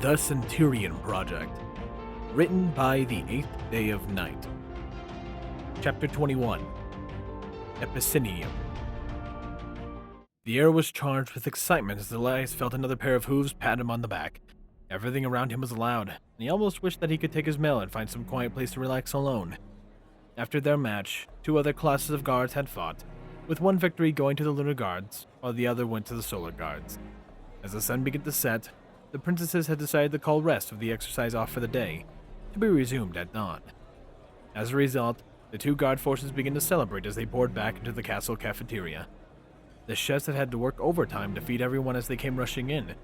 The Centurion Project, written by the 8th Day of Night. Chapter 21, Epicinium. The air was charged with excitement as Elias felt another pair of hooves pat him on the back. Everything around him was loud, and he almost wished that he could take his mail and find some quiet place to relax alone. After their match, two other classes of guards had fought, with one victory going to the Lunar Guards, while the other went to the Solar Guards. As the sun began to set, the princesses had decided to call rest of the exercise off for the day, to be resumed at dawn. As a result, the two guard forces began to celebrate as they poured back into the castle cafeteria. The chefs had to work overtime to feed everyone as they came rushing in.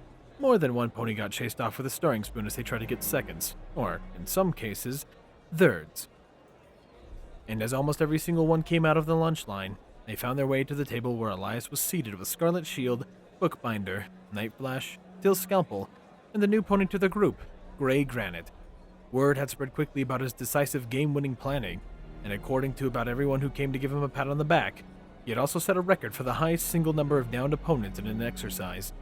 More than one pony got chased off with a stirring spoon as they tried to get seconds, or, in some cases, thirds. And as almost every single one came out of the lunch line, they found their way to the table where Elias was seated with Scarlet Shield, Bookbinder, Night Flash, Till Scalpel, and the new pony to the group, Grey Granite. Word had spread quickly about his decisive game-winning planning, and according to about everyone who came to give him a pat on the back, he had also set a record for the highest single number of downed opponents in an exercise.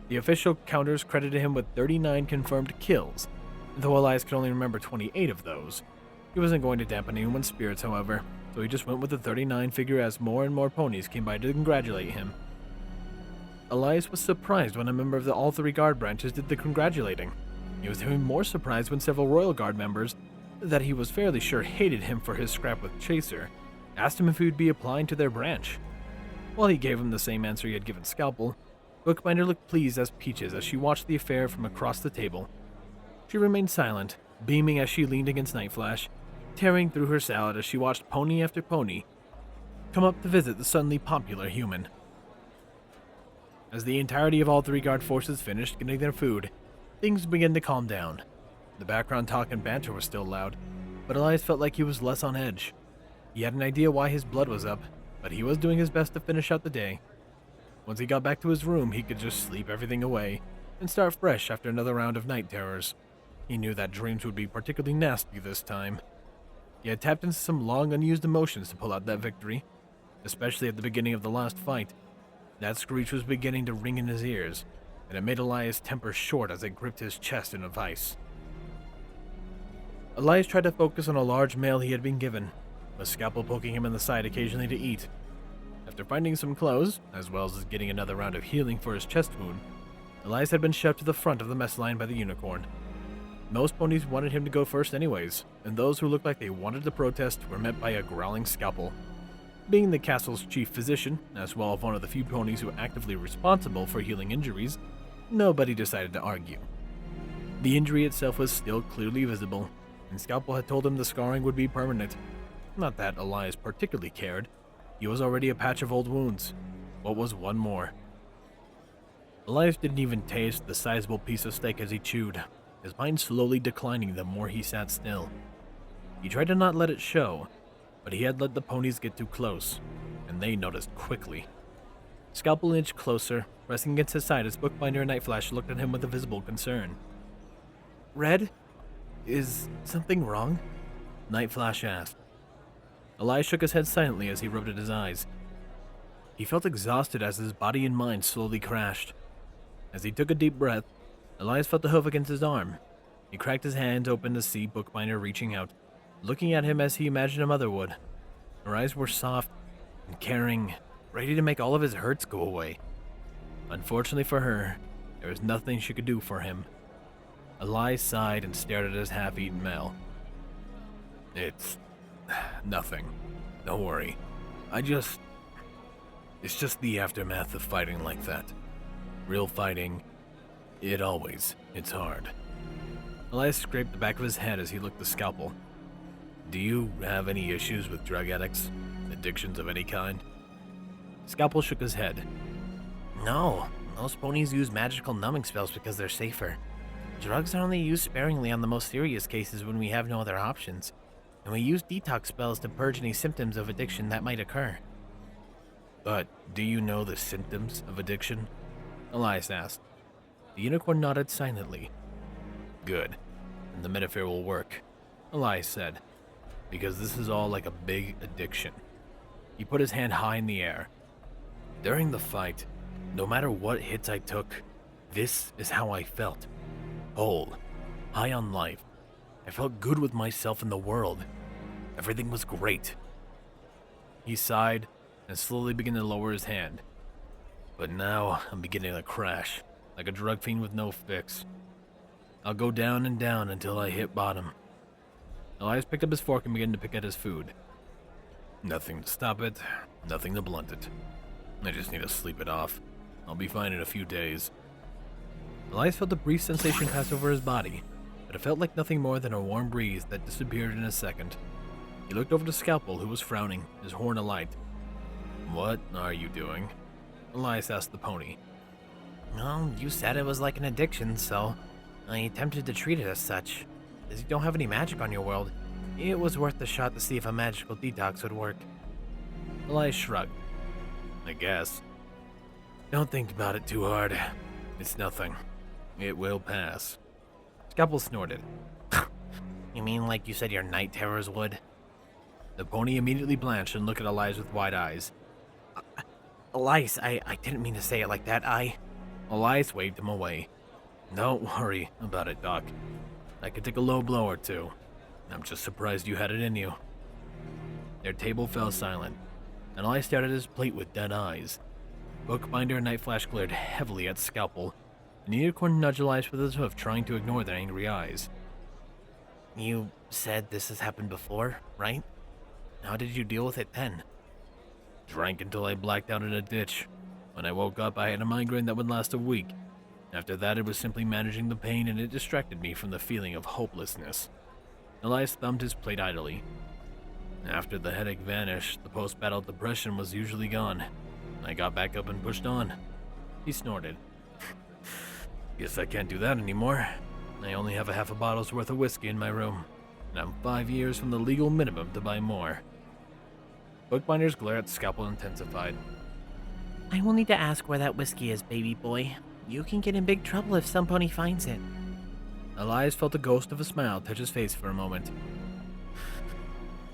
The official counters credited him with 39 confirmed kills, and though Elias could only remember 28 of those. He wasn't going to dampen anyone's spirits, however, so he just went with the 39 figure as more and more ponies came by to congratulate him. Elias was surprised when a member of the all three guard branches did the congratulating. He was even more surprised when several Royal Guard members, that he was fairly sure hated him for his scrap with Chaser, asked him if he would be applying to their branch. While he gave him the same answer he had given Scalpel, Bookbinder looked pleased as peaches as she watched the affair from across the table. She remained silent, beaming as she leaned against Night Flash, tearing through her salad as she watched pony after pony come up to visit the suddenly popular human. As the entirety of all three guard forces finished getting their food, things began to calm down. The background talk and banter was still loud, but Elias felt like he was less on edge. He had an idea why his blood was up, but he was doing his best to finish out the day. Once he got back to his room, he could just sleep everything away and start fresh after another round of night terrors. He knew that dreams would be particularly nasty this time. He had tapped into some long unused emotions to pull out that victory, especially at the beginning of the last fight. That screech was beginning to ring in his ears, and it made Elias' temper short as it gripped his chest in a vice. Elias tried to focus on a large meal he had been given, with Scalpel poking him in the side occasionally to eat. After finding some clothes, as well as getting another round of healing for his chest wound, Elias had been shoved to the front of the mess line by the unicorn. Most ponies wanted him to go first anyways, and those who looked like they wanted to protest were met by a growling Scalpel. Being the castle's chief physician, as well as one of the few ponies who were actively responsible for healing injuries, nobody decided to argue. The injury itself was still clearly visible, and Scalpel had told him the scarring would be permanent. Not that Elias particularly cared. He was already a patch of old wounds. What was one more? Elias didn't even taste the sizable piece of steak as he chewed, his mind slowly declining the more he sat still. He tried to not let it show, but he had let the ponies get too close, and they noticed quickly. Scalpel inched closer, pressing against his side as Bookbinder and Night Flash looked at him with a visible concern. "Red? Is something wrong?" Night Flash asked. Elias shook his head silently as he rubbed at his eyes. He felt exhausted as his body and mind slowly crashed. As he took a deep breath, Elias felt the hoof against his arm. He cracked his hands open to see Bookbinder reaching out, looking at him as he imagined a mother would. Her eyes were soft and caring, ready to make all of his hurts go away. Unfortunately for her, there was nothing she could do for him. Elias sighed and stared at his half-eaten meal. "It's nothing. Don't worry. It's just the aftermath of fighting like that. Real fighting, it's hard." Elias scraped the back of his head as he looked at Scalpel. "Do you have any issues with drug addicts? Addictions of any kind?" Scalpel shook his head. "No, most ponies use magical numbing spells because they're safer. Drugs are only used sparingly on the most serious cases when we have no other options, and we use detox spells to purge any symptoms of addiction that might occur." "But do you know the symptoms of addiction?" Elias asked. The unicorn nodded silently. "Good, and the metaphor will work," Elias said, "because this is all like a big addiction." He put his hand high in the air. "During the fight, no matter what hits I took, this is how I felt. whole, high on life. I felt good with myself and the world. Everything was great. He sighed and slowly began to lower his hand. But now I'm beginning to crash, like a drug fiend with no fix. I'll go down and down until I hit bottom. Elias picked up his fork and began to pick at his food. Nothing to stop it, nothing to blunt it. I just need to sleep it off. I'll be fine in a few days. Elias felt a brief sensation pass over his body, but it felt like nothing more than a warm breeze that disappeared in a second. He looked over to Scalpel, who was frowning, his horn alight. What are you doing? Elias asked the pony. Well, you said it was like an addiction, so I attempted to treat it as such. As you don't have any magic on your world, it was worth the shot to see if a magical detox would work. Elias shrugged. I guess. Don't think about it too hard. It's nothing. It will pass. Scalpel snorted. You mean like you said your night terrors would? The pony immediately blanched and looked at Elias with wide eyes. Elias, I didn't mean to say it like that. Elias waved him away. Don't worry about it, Doc. I could take a low blow or two. I'm just surprised you had it in you. Their table fell silent, and Elias stared at his plate with dead eyes. Bookbinder and Night Flash glared heavily at Scalpel, and the unicorn nudged Elias with his hoof, trying to ignore their angry eyes. You said this has happened before, right? How did you deal with it then? Drank until I blacked out in a ditch. When I woke up, I had a migraine that would last a week. After that, it was simply managing the pain, and it distracted me from the feeling of hopelessness. Elias thumbed his plate idly. After the headache vanished, the post-battle depression was usually gone. I got back up and pushed on. He snorted. Guess I can't do that anymore. I only have a half a bottle's worth of whiskey in my room, and I'm 5 years from the legal minimum to buy more. Bookbinder's glare at Scalpel intensified. I will need to ask where that whiskey is, baby boy. You can get in big trouble if some pony finds it. Elias felt a ghost of a smile touch his face for a moment.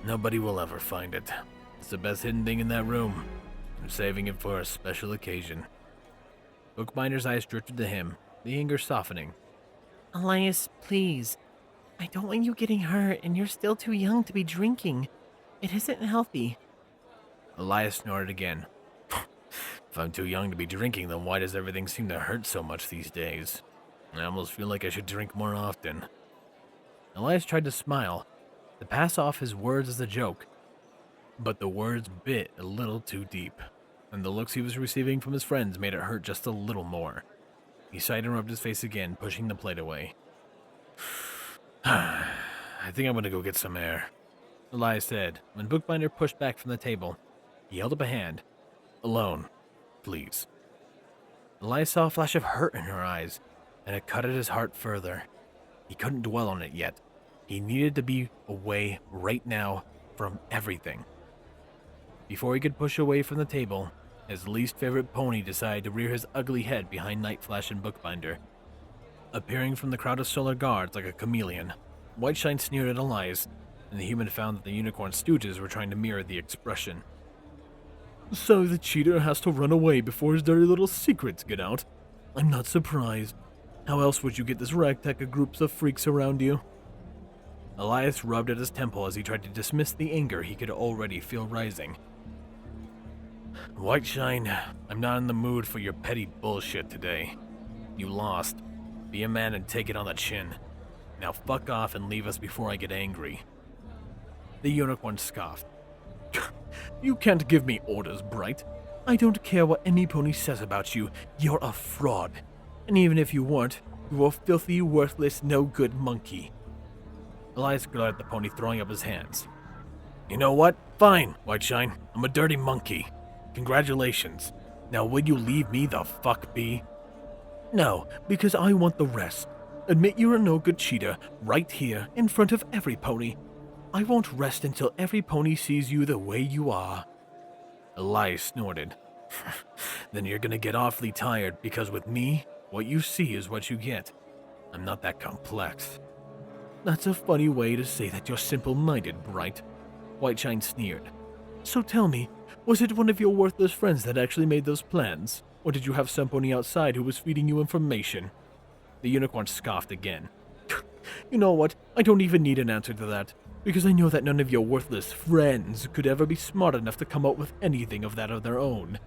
Nobody will ever find it. It's the best hidden thing in that room. I'm saving it for a special occasion. Bookbinder's eyes drifted to him, the anger softening. Elias, please. I don't want you getting hurt, and you're still too young to be drinking. It isn't healthy. Elias snorted again. If I'm too young to be drinking, then why does everything seem to hurt so much these days? I almost feel like I should drink more often. Elias tried to smile, to pass off his words as a joke, but the words bit a little too deep, and the looks he was receiving from his friends made it hurt just a little more. He sighed and rubbed his face again, pushing the plate away. I think I'm gonna go get some air, Elias said, when Bookbinder pushed back from the table. He held up a hand. Alone, please. Elias saw a flash of hurt in her eyes, and it cut at his heart further. He couldn't dwell on it yet. He needed to be away right now from everything. Before he could push away from the table, his least favorite pony decided to rear his ugly head behind Night Flash and Bookbinder. Appearing from the crowd of solar guards like a chameleon, Whiteshine sneered at Elias, and the human found that the unicorn stooges were trying to mirror the expression. So the cheater has to run away before his dirty little secrets get out. I'm not surprised. How else would you get this ragtag of groups of freaks around you? Elias rubbed at his temple as he tried to dismiss the anger he could already feel rising. Whiteshine, I'm not in the mood for your petty bullshit today. You lost. Be a man and take it on the chin. Now fuck off and leave us before I get angry. The unicorn scoffed. You can't give me orders, Bright. I don't care what any pony says about you. You're a fraud. And even if you weren't, you're a filthy, worthless, no-good monkey. Elias glared at the pony, throwing up his hands. You know what? Fine, Whiteshine. I'm a dirty monkey. Congratulations. Now will you leave me the fuck be? No, because I want the rest. Admit you're a no-good cheater, right here, in front of every pony. I won't rest until every pony sees you the way you are. Elias snorted. Then you're gonna get awfully tired, because with me, what you see is what you get. I'm not that complex. That's a funny way to say that you're simple-minded, Bright. Whiteshine sneered. So tell me, was it one of your worthless friends that actually made those plans? Or did you have some pony outside who was feeding you information? The unicorn scoffed again. You know what? I don't even need an answer to that, because I know that none of your worthless friends could ever be smart enough to come up with anything of that of their own.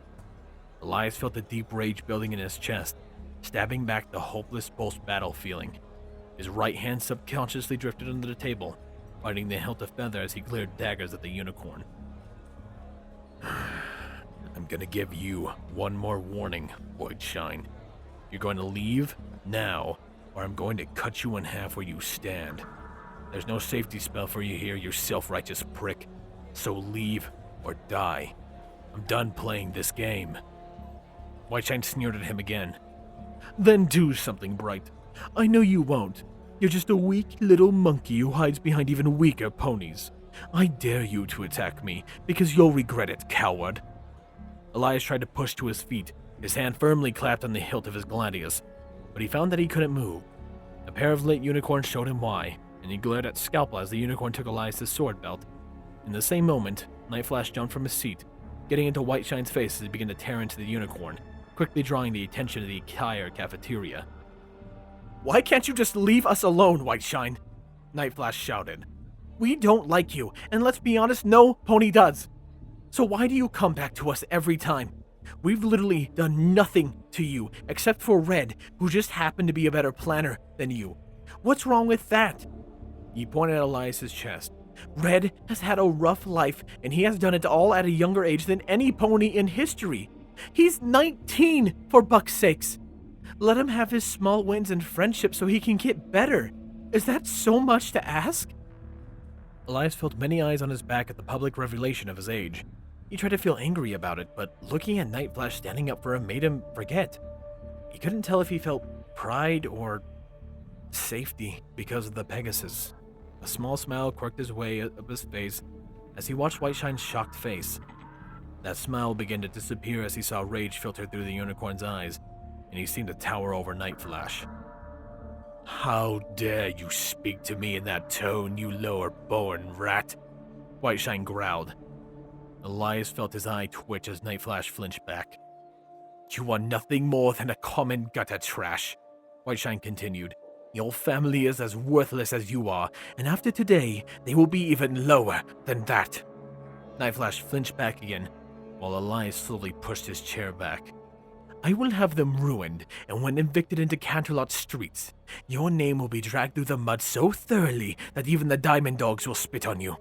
Elias felt a deep rage building in his chest, stabbing back the hopeless post-battle feeling. His right hand subconsciously drifted under the table, biting the hilt of feather as he glared daggers at the unicorn. I'm gonna give you one more warning, Whiteshine. You're going to leave now, or I'm going to cut you in half where you stand. There's no safety spell for you here, you self-righteous prick. So leave or die. I'm done playing this game. Whiteshine sneered at him again. Then do something, Bright. I know you won't. You're just a weak little monkey who hides behind even weaker ponies. I dare you to attack me, because you'll regret it, coward. Elias tried to push to his feet, his hand firmly clapped on the hilt of his gladius, but he found that he couldn't move. A pair of lit unicorns showed him why, and he glared at Scalpel as the unicorn took Elias' sword belt. In the same moment, Nightflash jumped from his seat, getting into Whiteshine's face as he began to tear into the unicorn, quickly drawing the attention of the entire cafeteria. Why can't you just leave us alone, Whiteshine? Nightflash shouted. We don't like you, and let's be honest, no pony does. So why do you come back to us every time? We've literally done nothing to you, except for Red, who just happened to be a better planner than you. What's wrong with that? He pointed at Elias' chest. Red has had a rough life, and he has done it all at a younger age than any pony in history. He's 19, for buck's sakes. Let him have his small wins and friendship so he can get better. Is that so much to ask? Elias felt many eyes on his back at the public revelation of his age. He tried to feel angry about it, but looking at Nightflash standing up for him made him forget. He couldn't tell if he felt pride or safety because of the Pegasus. A small smile quirked his way up his face as he watched Whiteshine's shocked face. That smile began to disappear as he saw rage filter through the unicorn's eyes, and he seemed to tower over Nightflash. How dare you speak to me in that tone, you lower-born rat? Whiteshine growled. Elias felt his eye twitch as Nightflash flinched back. You are nothing more than a common gutter trash, Whiteshine continued. Your family is as worthless as you are, and after today, they will be even lower than that. Nightflash flinched back again, while Elias slowly pushed his chair back. I will have them ruined, and when evicted into Canterlot streets, your name will be dragged through the mud so thoroughly that even the Diamond Dogs will spit on you.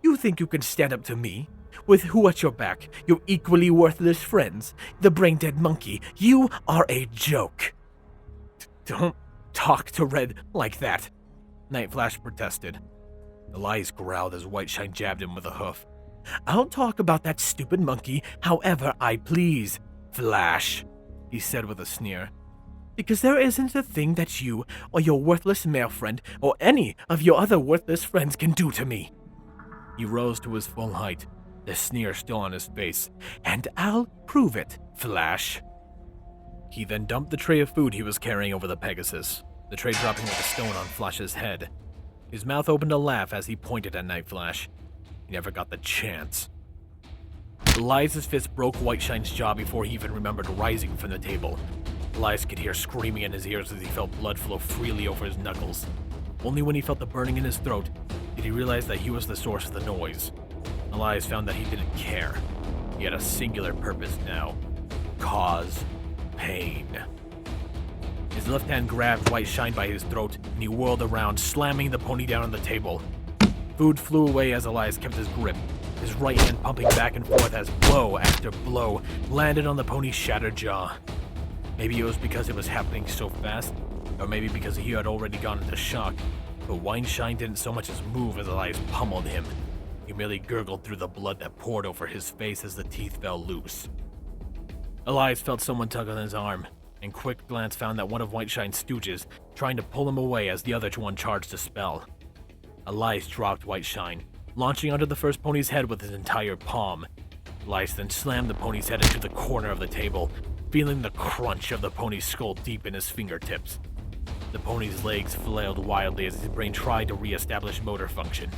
You think you can stand up to me? With who at your back? Your equally worthless friends? The brain-dead monkey? You are a joke. Don't talk to Red like that, Nightflash protested. Elias growled as Whiteshine jabbed him with a hoof. I'll talk about that stupid monkey however I please, Flash, he said with a sneer. Because there isn't a thing that you, or your worthless male friend, or any of your other worthless friends can do to me. He rose to his full height, the sneer still on his face. And I'll prove it, Flash. He then dumped the tray of food he was carrying over the Pegasus, the tray dropping like a stone on Flash's head. His mouth opened to laugh as he pointed at Nightflash. He never got the chance. Elias's fist broke Whiteshine's jaw before he even remembered rising from the table. Elias could hear screaming in his ears as he felt blood flow freely over his knuckles. Only when he felt the burning in his throat did he realize that he was the source of the noise. Elias found that he didn't care. He had a singular purpose now. Cause pain. His left hand grabbed Whiteshine by his throat, and he whirled around, slamming the pony down on the table. Food flew away as Elias kept his grip, his right hand pumping back and forth as blow after blow landed on the pony's shattered jaw. Maybe it was because it was happening so fast, or maybe because he had already gone into shock, but Whiteshine didn't so much as move as Elias pummeled him. He merely gurgled through the blood that poured over his face as the teeth fell loose. Elias felt someone tug on his arm, and quick glance found that one of Whiteshine's stooges trying to pull him away as the other one charged a spell. Elias dropped Whiteshine, launching onto the first pony's head with his entire palm. Elias then slammed the pony's head into the corner of the table, feeling the crunch of the pony's skull deep in his fingertips. The pony's legs flailed wildly as his brain tried to re-establish motor function,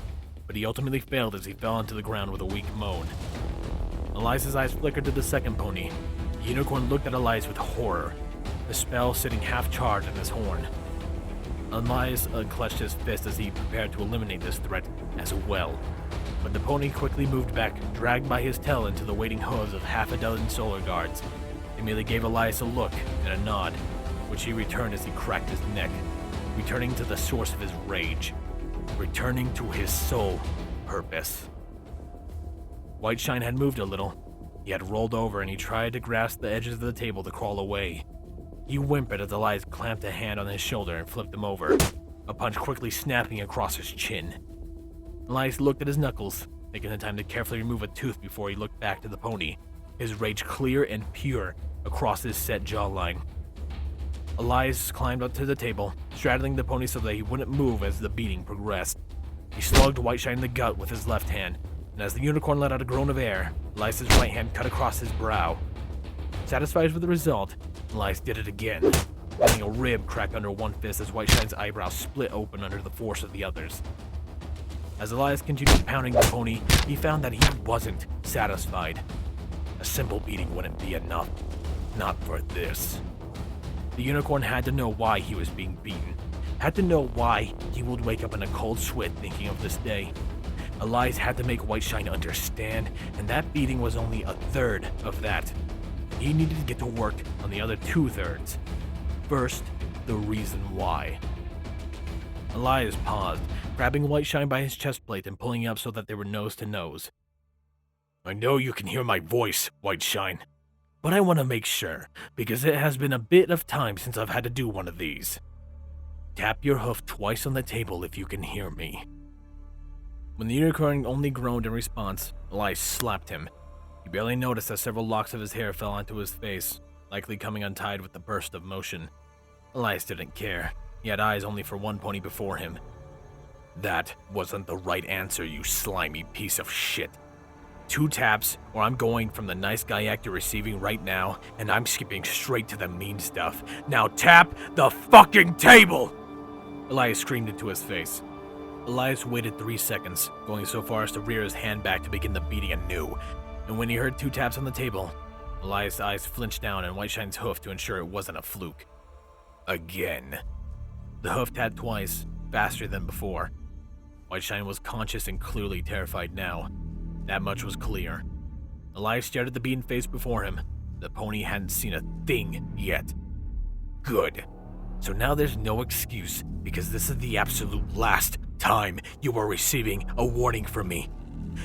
but he ultimately failed as he fell onto the ground with a weak moan. Elias's eyes flickered to the second pony. The unicorn looked at Elias with horror. the spell sitting half charged in his horn. Elias clutched his fist as he prepared to eliminate this threat as well. But the pony quickly moved back, dragged by his tail into the waiting hooves of half a dozen solar guards. They merely gave Elias a look and a nod, which he returned as he cracked his neck, returning to the source of his rage, returning to his sole purpose. Whiteshine had moved a little. He had rolled over and he tried to grasp the edges of the table to crawl away. He whimpered as Elias clamped a hand on his shoulder and flipped him over, a punch quickly snapping across his chin. Elias looked at his knuckles, taking the time to carefully remove a tooth before he looked back to the pony, his rage clear and pure across his set jawline. Elias climbed up to the table, straddling the pony so that he wouldn't move as the beating progressed. He slugged Whiteshine in the gut with his left hand, and as the unicorn let out a groan of air, Elias' right hand cut across his brow. Satisfied with the result, Elias did it again, letting a rib crack under one fist as Whiteshine's eyebrows split open under the force of the others. As Elias continued pounding the pony, he found that he wasn't satisfied. A simple beating wouldn't be enough. Not for this. The unicorn had to know why he was being beaten. Had to know why he would wake up in a cold sweat thinking of this day. Elias had to make Whiteshine understand, and that beating was only a third of that. He needed to get to work on the other 2/3. First, the reason why. Elias paused, grabbing Whiteshine by his chest plate and pulling up so that they were nose to nose. I know you can hear my voice, Whiteshine, but I want to make sure, because it has been a bit of time since I've had to do one of these. Tap your hoof twice on the table if you can hear me. When the unicorn only groaned in response, Elias slapped him. He barely noticed that several locks of his hair fell onto his face, likely coming untied with the burst of motion. Elias didn't care. He had eyes only for one pony before him. That wasn't the right answer, you slimy piece of shit. 2 taps, or I'm going from the nice guy act you're receiving right now, and I'm skipping straight to the mean stuff. Now tap the fucking table! Elias screamed into his face. Elias waited 3 seconds, going so far as to rear his hand back to begin the beating anew. And when he heard 2 taps on the table, Elias' eyes flinched down and Whiteshine's hoof to ensure it wasn't a fluke. Again. The hoof tapped twice, faster than before. Whiteshine was conscious and clearly terrified now. That much was clear. Elias stared at the beaten face before him. The pony hadn't seen a thing yet. Good. So now there's no excuse, because this is the absolute last time you are receiving a warning from me.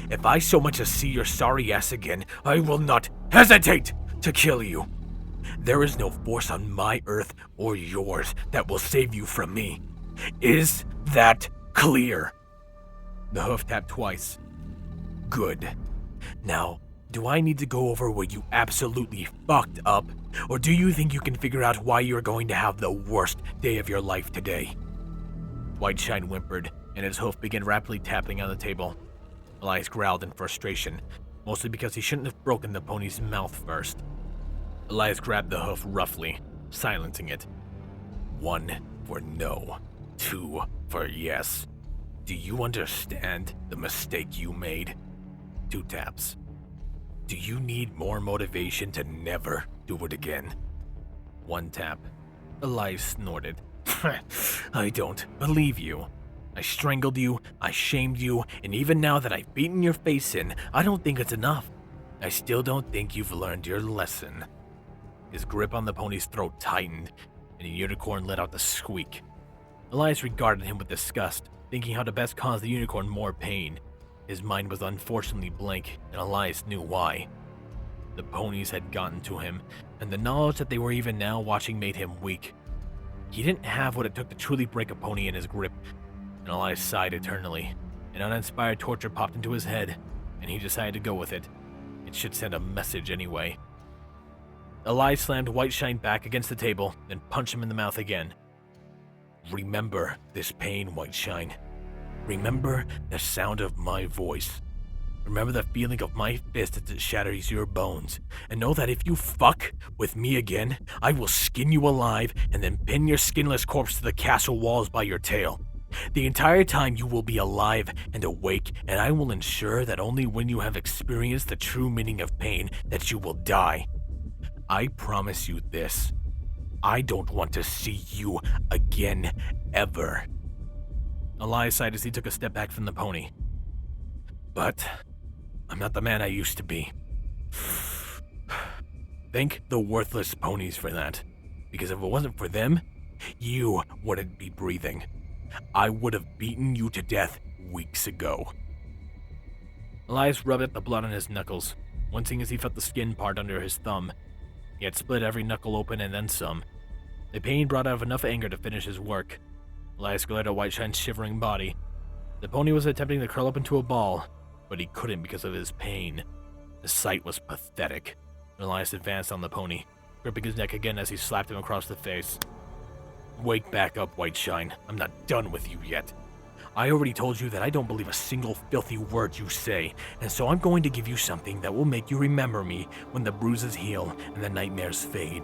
If I so much as see your sorry ass again, I will not hesitate to kill you. There is no force on my earth or yours that will save you from me. Is that clear? The hoof tapped twice. Good. Now, do I need to go over where you absolutely fucked up, or do you think you can figure out why you're going to have the worst day of your life today? Whiteshine whimpered, and his hoof began rapidly tapping on the table. Elias growled in frustration, mostly because he shouldn't have broken the pony's mouth first. Elias grabbed the hoof roughly, silencing it. 1 for no, 2 for yes. Do you understand the mistake you made? 2 taps. Do you need more motivation to never do it again? 1 tap. Elias snorted. I don't believe you. I strangled you, I shamed you, and even now that I've beaten your face in, I don't think it's enough. I still don't think you've learned your lesson. His grip on the pony's throat tightened, and the unicorn let out a squeak. Elias regarded him with disgust, thinking how to best cause the unicorn more pain. His mind was unfortunately blank, and Elias knew why. The ponies had gotten to him, and the knowledge that they were even now watching made him weak. He didn't have what it took to truly break a pony in his grip, and Elias sighed eternally. An uninspired torture popped into his head, and he decided to go with it. It should send a message anyway. Elias slammed Whiteshine back against the table, then punched him in the mouth again. Remember this pain, Whiteshine. Remember the sound of my voice. Remember the feeling of my fist as it shatters your bones. And know that if you fuck with me again, I will skin you alive and then pin your skinless corpse to the castle walls by your tail. The entire time you will be alive and awake, and I will ensure that only when you have experienced the true meaning of pain that you will die. I promise you this. I don't want to see you again, ever. Elias sighed as he took a step back from the pony. But I'm not the man I used to be. Thank the worthless ponies for that. Because if it wasn't for them, you wouldn't be breathing. I would have beaten you to death weeks ago. Elias rubbed at the blood on his knuckles, wincing as he felt the skin part under his thumb. He had split every knuckle open and then some. The pain brought out enough anger to finish his work. Elias glared at Whiteshine's shivering body. The pony was attempting to curl up into a ball, but he couldn't because of his pain. The sight was pathetic. Elias advanced on the pony, gripping his neck again as he slapped him across the face. Wake back up, Whiteshine. I'm not done with you yet. I already told you that I don't believe a single filthy word you say, and so I'm going to give you something that will make you remember me when the bruises heal and the nightmares fade.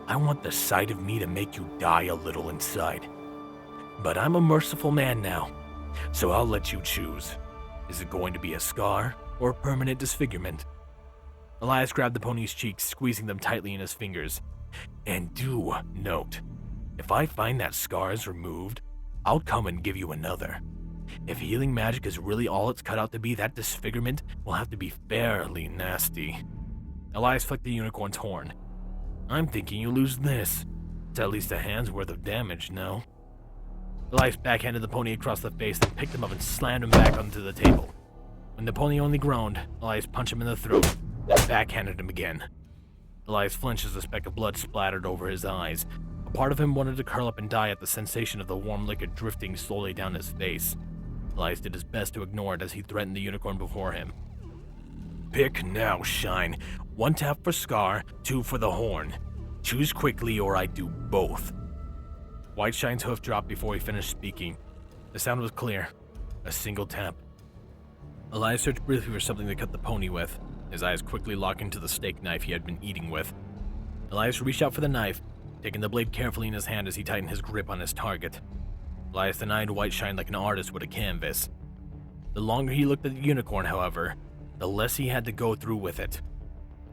I want the sight of me to make you die a little inside. But I'm a merciful man now, so I'll let you choose. Is it going to be a scar or a permanent disfigurement? Elias grabbed the pony's cheeks, squeezing them tightly in his fingers. And do note, if I find that scar is removed, I'll come and give you another. If healing magic is really all it's cut out to be, that disfigurement will have to be fairly nasty. Elias flicked the unicorn's horn. I'm thinking you lose this. It's at least a hand's worth of damage, no? Elias backhanded the pony across the face, then picked him up and slammed him back onto the table. When the pony only groaned, Elias punched him in the throat, then backhanded him again. Elias flinched as a speck of blood splattered over his eyes. A part of him wanted to curl up and die at the sensation of the warm liquid drifting slowly down his face. Elias did his best to ignore it as he threatened the unicorn before him. Pick now, Shine. 1 tap for Scar, 2 for the horn. Choose quickly or I do both. Whiteshine's hoof dropped before he finished speaking. The sound was clear. A single tap. Elias searched briefly for something to cut the pony with, his eyes quickly locking to the steak knife he had been eating with. Elias reached out for the knife, taking the blade carefully in his hand as he tightened his grip on his target. Elias then eyed Whiteshine like an artist would a canvas. The longer he looked at the unicorn, however, the less he had to go through with it.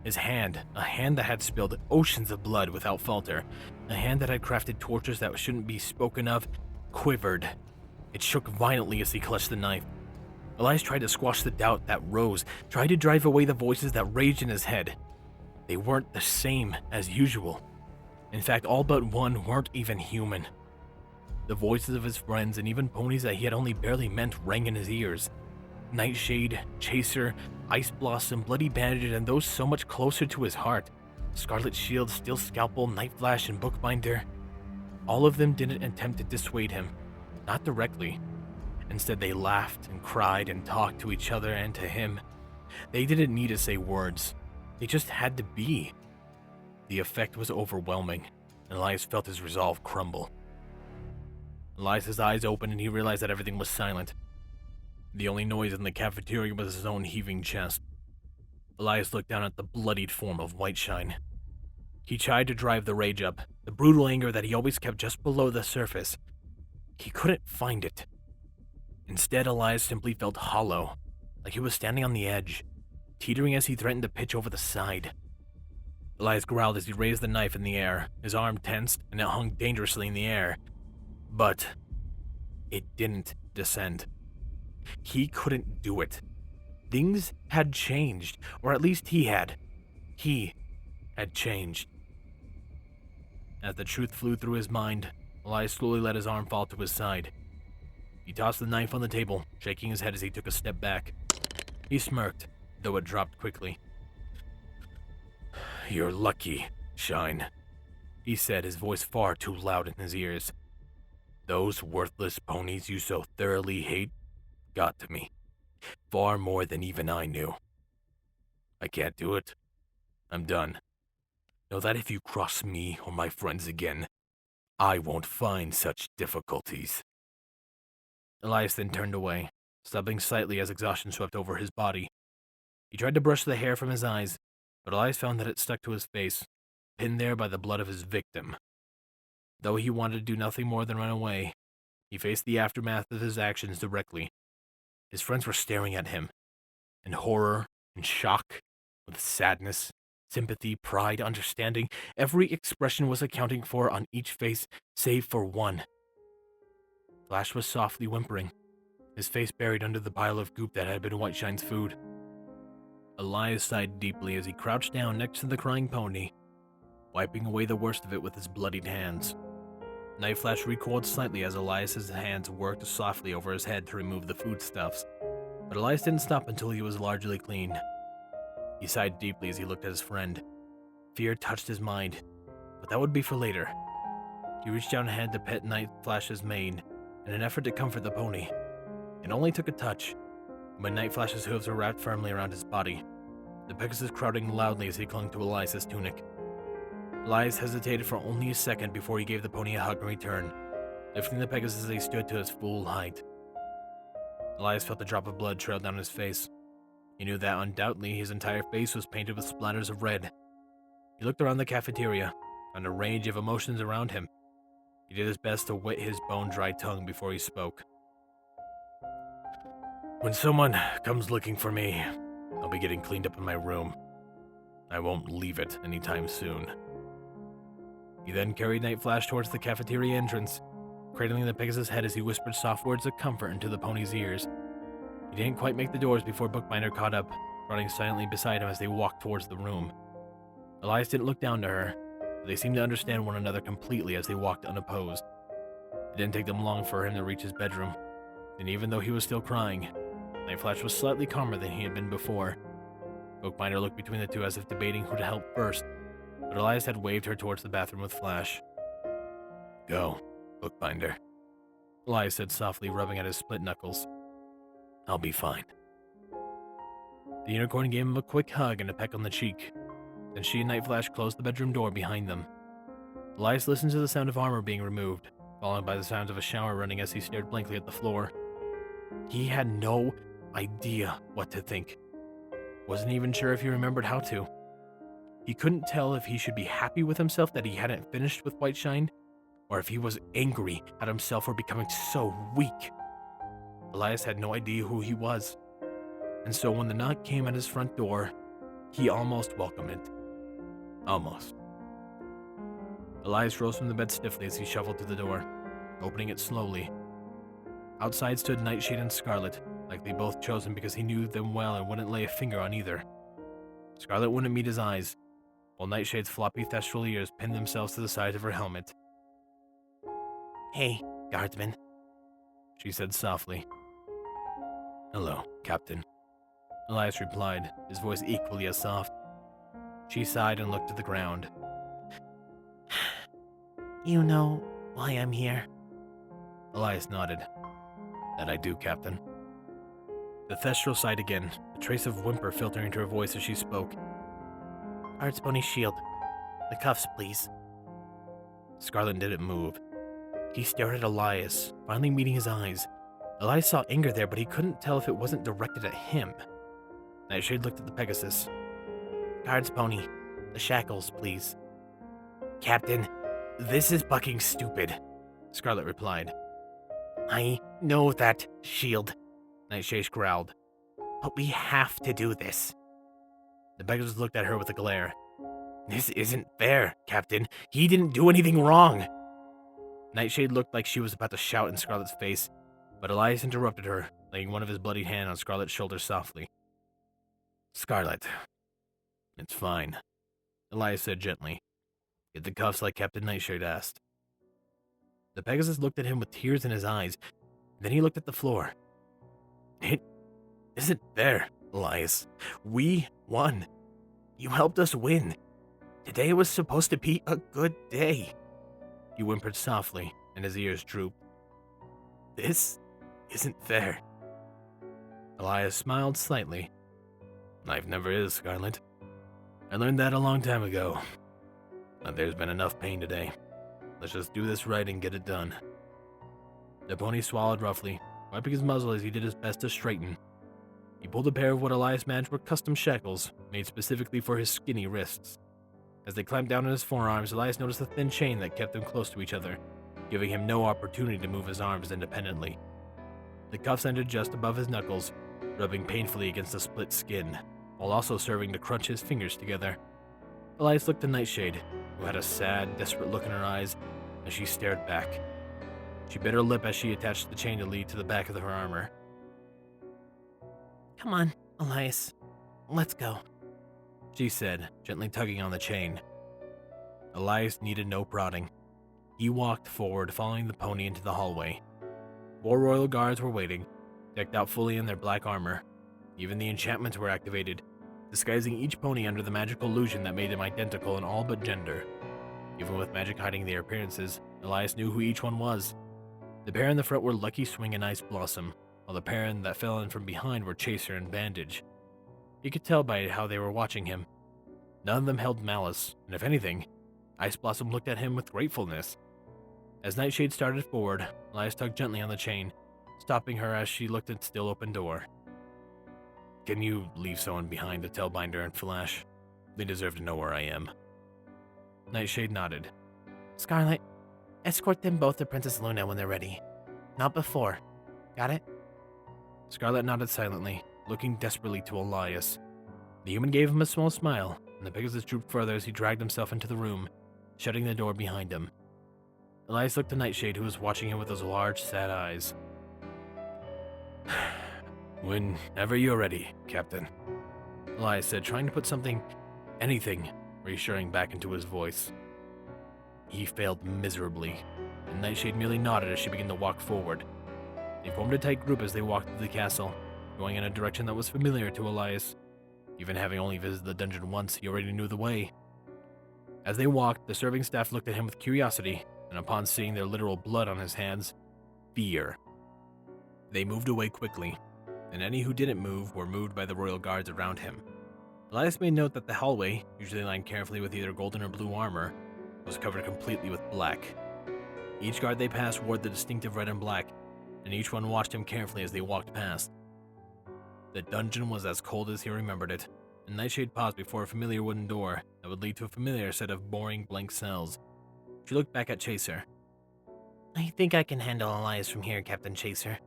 His hand, a hand that had spilled oceans of blood without falter, a hand that had crafted tortures that shouldn't be spoken of, quivered. It shook violently as he clutched the knife. Elias tried to squash the doubt that rose, tried to drive away the voices that raged in his head. They weren't the same as usual. In fact, all but one weren't even human. The voices of his friends and even ponies that he had only barely met rang in his ears. Nightshade, Chaser, Ice Blossom, Bloody Bandit, and those so much closer to his heart. Scarlet Shield, Steel Scalpel, Night Flash, and Bookbinder. All of them didn't attempt to dissuade him. Not directly. Instead, they laughed and cried and talked to each other and to him. They didn't need to say words. They just had to be. The effect was overwhelming, and Elias felt his resolve crumble. Elias's eyes opened and he realized that everything was silent. The only noise in the cafeteria was his own heaving chest. Elias looked down at the bloodied form of Whiteshine. He tried to drive the rage up, the brutal anger that he always kept just below the surface. He couldn't find it. Instead, Elias simply felt hollow, like he was standing on the edge, teetering as he threatened to pitch over the side. Elias growled as he raised the knife in the air, his arm tensed, and it hung dangerously in the air. But it didn't descend. He couldn't do it. Things had changed, or at least he had. He had changed. As the truth flew through his mind, Elias slowly let his arm fall to his side. He tossed the knife on the table, shaking his head as he took a step back. He smirked, though it dropped quickly. You're lucky, Shine, he said, his voice far too loud in his ears. Those worthless ponies you so thoroughly hate got to me. Far more than even I knew. I can't do it. I'm done. Know that if you cross me or my friends again, I won't find such difficulties. Elias then turned away, stubbing slightly as exhaustion swept over his body. He tried to brush the hair from his eyes, but Elias found that it stuck to his face, pinned there by the blood of his victim. Though he wanted to do nothing more than run away, he faced the aftermath of his actions directly. His friends were staring at him, in horror and shock, with sadness, Sympathy, pride, understanding, every expression was accounting for on each face, save for one. Flash was softly whimpering, his face buried under the pile of goop that had been Whiteshine's food. Elias sighed deeply as he crouched down next to the crying pony, wiping away the worst of it with his bloodied hands. Night Flash recoiled slightly as Elias's hands worked softly over his head to remove the foodstuffs, but Elias didn't stop until he was largely clean. He sighed deeply as he looked at his friend. Fear touched his mind, but that would be for later. He reached down ahead to pet Night Flash's mane in an effort to comfort the pony. It only took a touch, and when Night Flash's hooves were wrapped firmly around his body, the Pegasus crowding loudly as he clung to Elias's tunic. Elias hesitated for only a second before he gave the pony a hug in return, lifting the Pegasus as he stood to his full height. Elias felt a drop of blood trail down his face. He knew that undoubtedly his entire face was painted with splatters of red. He looked around the cafeteria, found a range of emotions around him. He did his best to wet his bone-dry tongue before he spoke. When someone comes looking for me, I'll be getting cleaned up in my room. I won't leave it anytime soon. He then carried Night Flash towards the cafeteria entrance, cradling the Pegasus' head as he whispered soft words of comfort into the pony's ears. He didn't quite make the doors before Bookbinder caught up, running silently beside him as they walked towards the room. Elias didn't look down to her, but they seemed to understand one another completely as they walked unopposed. It didn't take them long for him to reach his bedroom, and even though he was still crying, Night Flash was slightly calmer than he had been before. Bookbinder looked between the two as if debating who to help first, but Elias had waved her towards the bathroom with Flash. Go, Bookbinder, Elias said softly, rubbing at his split knuckles. I'll be fine. The unicorn gave him a quick hug and a peck on the cheek. Then she and Night Flash closed the bedroom door behind them. Elias listened to the sound of armor being removed, followed by the sounds of a shower running as he stared blankly at the floor. He had no idea what to think. Wasn't even sure if he remembered how to. He couldn't tell if he should be happy with himself that he hadn't finished with Whiteshine, or if he was angry at himself for becoming so weak. Elias had no idea who he was, and so when the knock came at his front door, he almost welcomed it. Almost. Elias rose from the bed stiffly as he shuffled to the door, opening it slowly. Outside stood Nightshade and Scarlet, likely both chosen because he knew them well and wouldn't lay a finger on either. Scarlet wouldn't meet his eyes, while Nightshade's floppy thestral ears pinned themselves to the sides of her helmet. "Hey, guardsman," she said softly. "Hello, Captain," Elias replied, his voice equally as soft. She sighed and looked to the ground. "You know why I'm here?" Elias nodded. "That I do, Captain." The thestral sighed again, a trace of whimper filtering into her voice as she spoke. "Guards Pony's shield. The cuffs, please." Scarlet didn't move. He stared at Elias, finally meeting his eyes. Elias saw anger there, but he couldn't tell if it wasn't directed at him. Nightshade looked at the Pegasus. "Guards Pony, the shackles, please." "Captain, this is fucking stupid," Scarlet replied. "I know that, shield," Nightshade growled. "But we have to do this." The Pegasus looked at her with a glare. "This isn't fair, Captain. He didn't do anything wrong." Nightshade looked like she was about to shout in Scarlet's face, but Elias interrupted her, laying one of his bloody hand on Scarlet's shoulder softly. "Scarlet, it's fine," Elias said gently. "Get the cuffs like Captain Nightshade asked." The Pegasus looked at him with tears in his eyes, then he looked at the floor. "It isn't fair, Elias. We won. You helped us win. Today was supposed to be a good day." He whimpered softly, and his ears drooped. "This isn't fair." Elias smiled slightly. "Life never is, Scarlet. I learned that a long time ago. But there's been enough pain today. Let's just do this right and get it done." The pony swallowed roughly, wiping his muzzle as he did his best to straighten. He pulled a pair of what Elias imagined were custom shackles, made specifically for his skinny wrists. As they clamped down on his forearms, Elias noticed a thin chain that kept them close to each other, giving him no opportunity to move his arms independently. The cuffs ended just above his knuckles, rubbing painfully against the split skin, while also serving to crunch his fingers together. Elias looked to Nightshade, who had a sad, desperate look in her eyes as she stared back. She bit her lip as she attached the chain to lead to the back of her armor. Come on, Elias. Let's go. She said, gently tugging on the chain. Elias needed no prodding. He walked forward, following the pony into the hallway. 4 royal guards were waiting, decked out fully in their black armor. Even the enchantments were activated, disguising each pony under the magical illusion that made them identical in all but gender. Even with magic hiding their appearances, Elias knew who each one was. The pair in the front were Lucky Swing and Ice Blossom, while the pair that fell in from behind were Chaser and Bandage. He could tell by how they were watching him. None of them held malice, and if anything, Ice Blossom looked at him with gratefulness. As Nightshade started forward, Elias tugged gently on the chain, stopping her as she looked at the still open door. Can you leave someone behind to tell Binder and Flash? They deserve to know where I am. Nightshade nodded. Scarlet, escort them both to Princess Luna when they're ready. Not before. Got it? Scarlet nodded silently, looking desperately to Elias. The human gave him a small smile, and the Pegasus drooped further as he dragged himself into the room, shutting the door behind him. Elias looked to Nightshade, who was watching him with those large, sad eyes. Whenever you're ready, Captain, Elias said, trying to put anything reassuring back into his voice. He failed miserably, and Nightshade merely nodded as she began to walk forward. They formed a tight group as they walked through the castle, going in a direction that was familiar to Elias. Even having only visited the dungeon once, he already knew the way. As they walked, the serving staff looked at him with curiosity, and upon seeing their literal blood on his hands, fear. They moved away quickly, and any who didn't move were moved by the royal guards around him. Elias made note that the hallway, usually lined carefully with either golden or blue armor, was covered completely with black. Each guard they passed wore the distinctive red and black, and each one watched him carefully as they walked past. The dungeon was as cold as he remembered it, and Nightshade paused before a familiar wooden door that would lead to a familiar set of boring blank cells. She looked back at Chaser. I think I can handle Elias from here, Captain Chaser.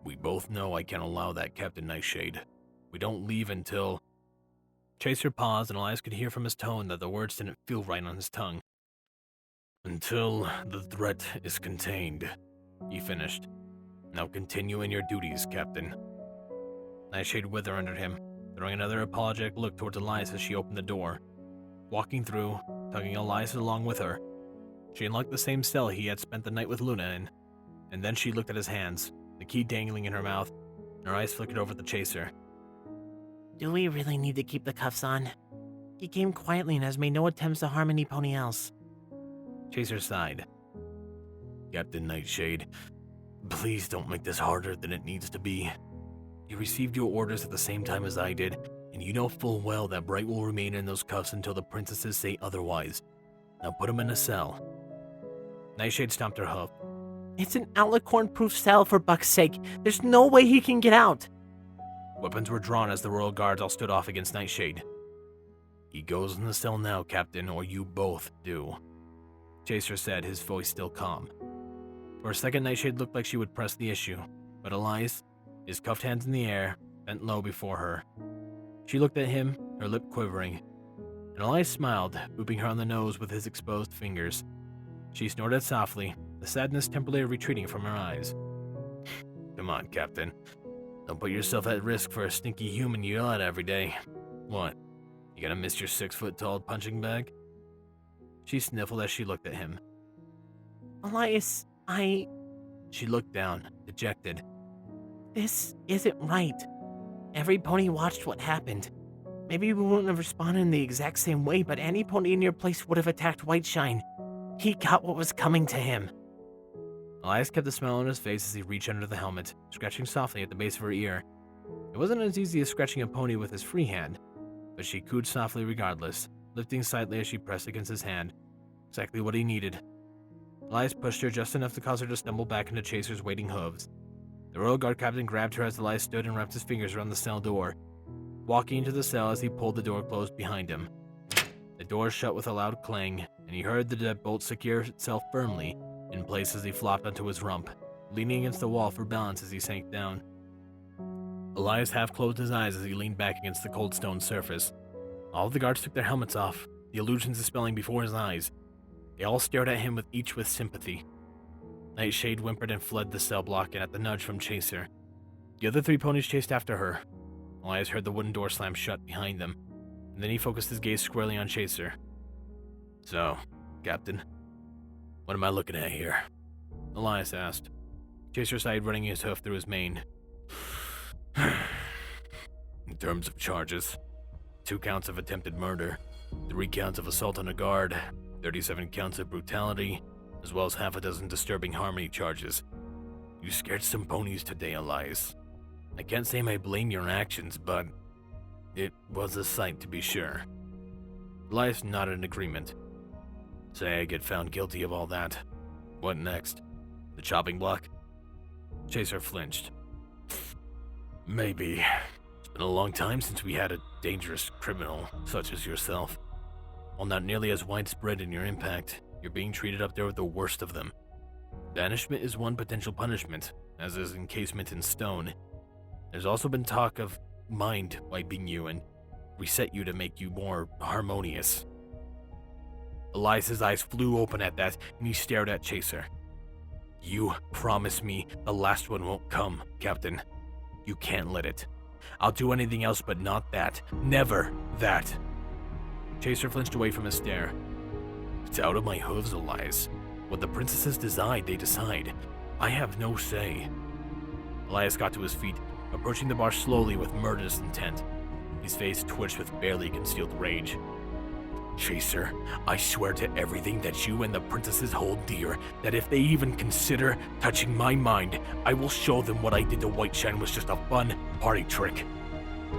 We both know I can't allow that, Captain Nightshade. We don't leave until... Chaser paused, and Elias could hear from his tone that the words didn't feel right on his tongue. Until the threat is contained, he finished. Now continue in your duties, Captain. Nightshade withered under him, throwing another apologetic look towards Elias as she opened the door. Walking through, tugging Elias along with her, she unlocked the same cell he had spent the night with Luna in, and then she looked at his hands, the key dangling in her mouth, and her eyes flickered over at the Chaser. Do we really need to keep the cuffs on? He came quietly and has made no attempts to harm any pony else. Chaser sighed. Captain Nightshade, please don't make this harder than it needs to be. You received your orders at the same time as I did, and you know full well that Bright will remain in those cuffs until the princesses say otherwise. Now put him in a cell. Nightshade stomped her hoof. It's an outlet-corn-proof cell, for Buck's sake. There's no way he can get out. Weapons were drawn as the royal guards all stood off against Nightshade. He goes in the cell now, Captain, or you both do, Chaser said, his voice still calm. For a second, Nightshade looked like she would press the issue, but Elias, his cuffed hands in the air, bent low before her. She looked at him, her lip quivering, and Elias smiled, booping her on the nose with his exposed fingers. She snorted softly, the sadness temporarily retreating from her eyes. Come on, Captain. Don't put yourself at risk for a stinky human you yell at every day. What? You gonna miss your 6-foot-tall punching bag? She sniffled as she looked at him. Elias, She looked down, dejected. This isn't right. Every pony watched what happened. Maybe we wouldn't have responded in the exact same way, but any pony in your place would have attacked Whiteshine. He got what was coming to him. Elias kept a smile on his face as he reached under the helmet, scratching softly at the base of her ear. It wasn't as easy as scratching a pony with his free hand, but she cooed softly regardless, lifting slightly as she pressed against his hand. Exactly what he needed. Elias pushed her just enough to cause her to stumble back into Chaser's waiting hooves. The royal guard captain grabbed her as Elias stood and wrapped his fingers around the cell door, walking into the cell as he pulled the door closed behind him. The door shut with a loud clang, and he heard the deadbolt secure itself firmly in place as he flopped onto his rump, leaning against the wall for balance as he sank down. Elias half closed his eyes as he leaned back against the cold stone surface. All of the guards took their helmets off, the illusions dispelling before his eyes. They all stared at him each with sympathy. Nightshade whimpered and fled the cell block, and at the nudge from Chaser, the other 3 ponies chased after her. Elias heard the wooden door slam shut behind them, and then he focused his gaze squarely on Chaser. "So, Captain, what am I looking at here?" Elias asked. Chaser sighed, running his hoof through his mane. "In terms of charges, 2 counts of attempted murder, 3 counts of assault on a guard, 37 counts of brutality, as well as half a dozen disturbing harmony charges. You scared some ponies today, Elias. I can't say I blame your actions, but it was a sight to be sure." Elias nodded in agreement. "Say I get found guilty of all that. What next? The chopping block?" Chaser flinched. "Maybe. It's been a long time since we had a dangerous criminal such as yourself. While not nearly as widespread in your impact, you're being treated up there with the worst of them. Banishment is one potential punishment, as is encasement in stone. There's also been talk of mind wiping you and reset you to make you more harmonious." Elias's eyes flew open at that, and he stared at Chaser. "You promise me the last one won't come, Captain. You can't let it. I'll do anything else but not that. Never that." Chaser flinched away from his stare. "It's out of my hooves, Elias. What the princesses decide, they decide. I have no say." Elias got to his feet, approaching the bar slowly with murderous intent. His face twitched with barely concealed rage. "Chaser, I swear to everything that you and the princesses hold dear, that if they even consider touching my mind, I will show them what I did to Whiteshine was just a fun party trick.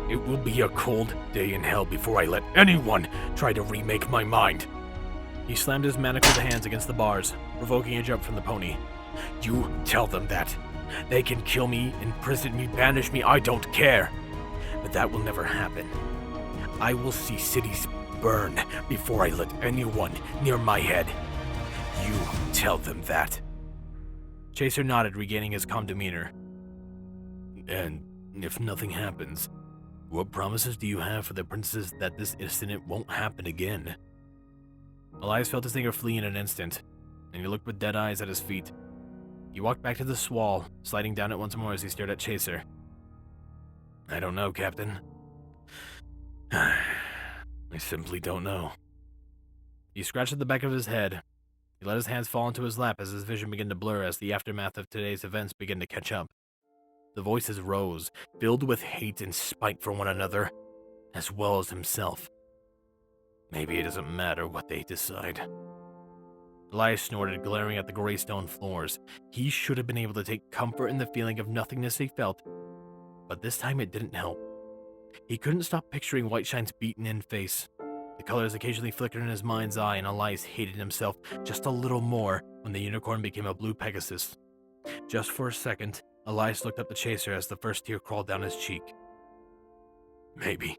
It will be a cold day in hell before I let anyone try to remake my mind." He slammed his manacled hands against the bars, provoking a jump from the pony. "You tell them that. They can kill me, imprison me, banish me, I don't care. But that will never happen. I will see cities burn before I let anyone near my head. You tell them that." Chaser nodded, regaining his calm demeanor. "And if nothing happens, what promises do you have for the princesses that this incident won't happen again?" Elias felt his anger flee in an instant, and he looked with dead eyes at his feet. He walked back to the wall, sliding down it once more as he stared at Chaser. "I don't know, Captain. I simply don't know." He scratched at the back of his head. He let his hands fall into his lap as his vision began to blur as the aftermath of today's events began to catch up. The voices rose, filled with hate and spite for one another, as well as himself. Maybe it doesn't matter what they decide. Elias snorted, glaring at the gray stone floors. He should have been able to take comfort in the feeling of nothingness he felt, but this time it didn't help. He couldn't stop picturing Whiteshine's beaten-in face. The colors occasionally flickered in his mind's eye, and Elias hated himself just a little more when the unicorn became a blue Pegasus. Just for a second, Elias looked up the Chaser as the first tear crawled down his cheek. Maybe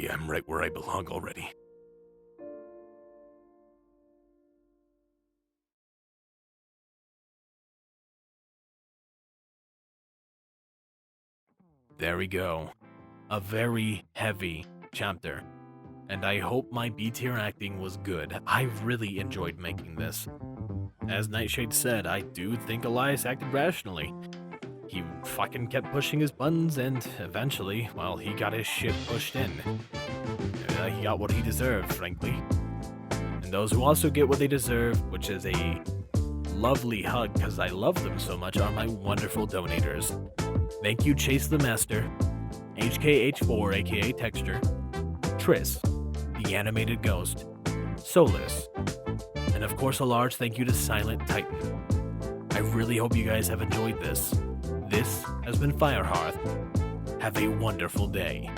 I'm right where I belong already. There we go. A very heavy chapter. And I hope my B-tier acting was good. I really enjoyed making this. As Nightshade said, I do think Elias acted rationally. He fucking kept pushing his buttons, and eventually, well, he got his shit pushed in. He got what he deserved, frankly. And those who also get what they deserve, which is a lovely hug because I love them so much, are my wonderful donators. Thank you, Chase the Master, HKH4 aka Texture, Triss, the Animated Ghost, Solus, and of course a large thank you to Silent Titan. I really hope you guys have enjoyed this. This has been Firehearth. Have a wonderful day.